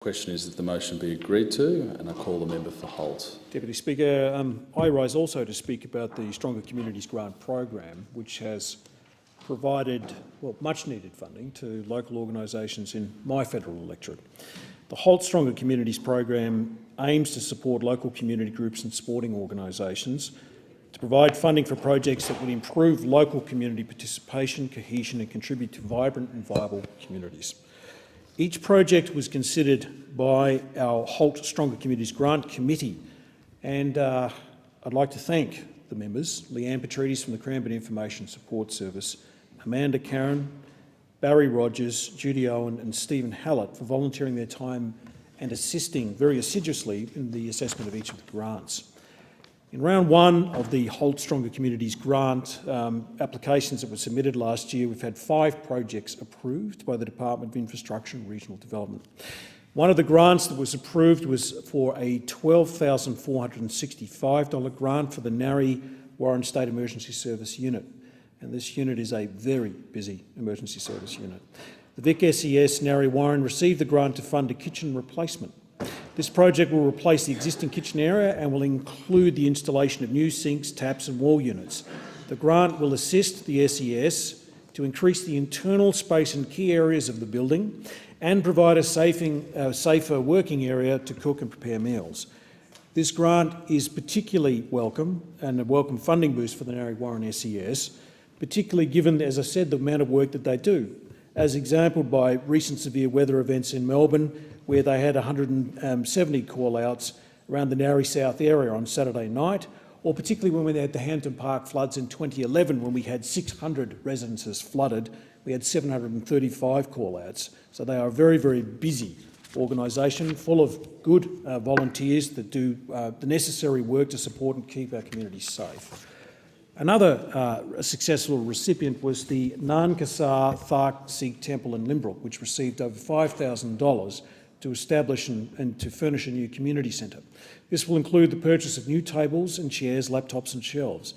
Question is that the motion be agreed to, and I call the member for Holt. Deputy Speaker, I rise also to speak about the Stronger Communities Grant program, which has provided much needed funding to local organisations in my federal electorate. The Holt Stronger Communities program aims to support local community groups and sporting organisations to provide funding for projects that would improve local community participation, cohesion and contribute to vibrant and viable communities. Each project was considered by our Holt Stronger Communities Grant Committee, and I'd like to thank the members, Leanne Petrides from the Cranbourne Information Support Service, Amanda Karen, Barry Rogers, Judy Owen and Stephen Hallett for volunteering their time and assisting very assiduously in the assessment of each of the grants. In round one of the Holt Stronger Communities grant applications that were submitted last year, we've had 5 projects approved by the Department of Infrastructure and Regional Development. One of the grants that was approved was for a $12,465 grant for the Narre Warren State Emergency Service Unit. And this unit is a very busy emergency service unit. The Vic SES Narre Warren received the grant to fund a kitchen replacement. This project will replace the existing kitchen area and will include the installation of new sinks, taps and wall units. The grant will assist the SES to increase the internal space in key areas of the building and provide a safer working area to cook and prepare meals. This grant is particularly welcome and a welcome funding boost for the Narre Warren SES, particularly given, as I said, the amount of work that they do, as exampled by recent severe weather events in Melbourne, where they had 170 call-outs around the Narre South area on Saturday night, or particularly when we had the Hampton Park floods in 2011, when we had 600 residences flooded. We had 735 call-outs. So they are a very, very busy organisation, full of good volunteers that do the necessary work to support and keep our communities safe. Another successful recipient was the Nankasar Thark Sikh Temple in Limbrook, which received over $5,000 to establish and to furnish a new community centre. This will include the purchase of new tables and chairs, laptops and shelves.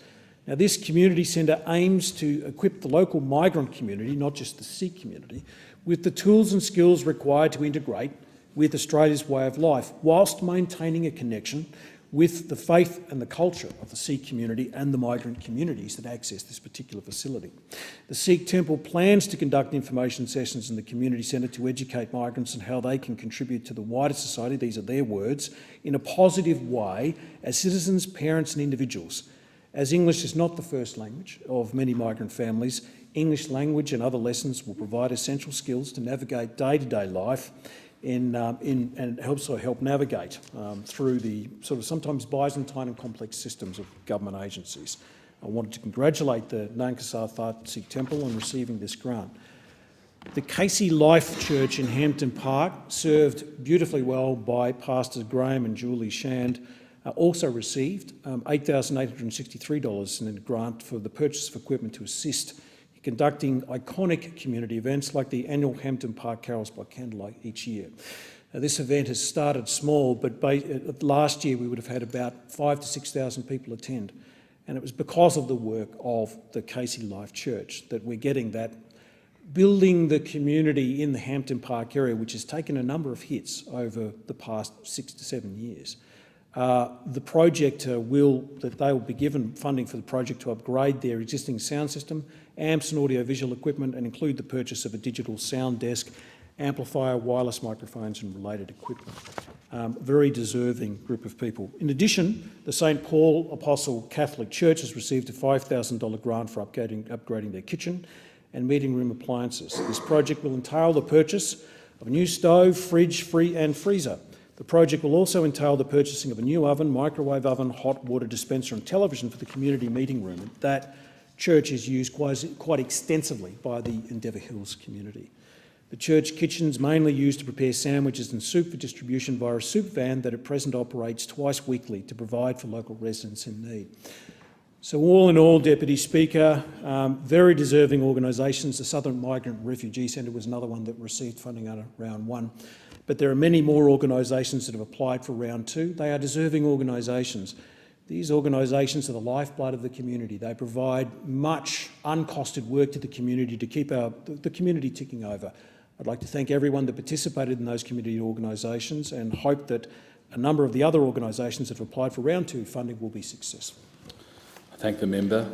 Now, this community centre aims to equip the local migrant community, not just the Sikh community, with the tools and skills required to integrate with Australia's way of life, whilst maintaining a connection with the faith and the culture of the Sikh community and the migrant communities that access this particular facility. The Sikh Temple plans to conduct information sessions in the community centre to educate migrants on how they can contribute to the wider society, these are their words, in a positive way as citizens, parents and individuals. As English is not the first language of many migrant families, English language and other lessons will provide essential skills to navigate day-to-day life and also help navigate through the sort of sometimes Byzantine and complex systems of government agencies. I wanted to congratulate the Nankasar Thark Sikh Temple on receiving this grant. The Casey Life Church in Hampton Park, served beautifully well by Pastors Graham and Julie Shand, also received $8,863 in a grant for the purchase of equipment to assist conducting iconic community events like the annual Hampton Park Carols by Candlelight each year. Now, this event has started small, but last year we would have had about 5,000 to 6,000 people attend. And it was because of the work of the Casey Life Church that we're getting that, building the community in the Hampton Park area, which has taken a number of hits over the past 6 to 7 years. The project they will be given funding for the project to upgrade their existing sound system, amps and audio-visual equipment, and include the purchase of a digital sound desk, amplifier, wireless microphones and related equipment. Very deserving group of people. In addition, the St Paul Apostle Catholic Church has received a $5,000 grant for upgrading their kitchen and meeting room appliances. This project will entail the purchase of a new stove, fridge, and freezer. The project will also entail the purchasing of a new oven, microwave oven, hot water dispenser and television for the community meeting room. That church is used quite extensively by the Endeavour Hills community. The church kitchen is mainly used to prepare sandwiches and soup for distribution via a soup van that at present operates twice weekly to provide for local residents in need. So all in all, Deputy Speaker, very deserving organisations. The Southern Migrant Refugee Centre was another one that received funding under round 1. But there are many more organisations that have applied for round 2. They are deserving organisations. These organisations are the lifeblood of the community. They provide much uncosted work to the community to keep the community ticking over. I'd like to thank everyone that participated in those community organisations and hope that a number of the other organisations that have applied for round 2 funding will be successful. I thank the member.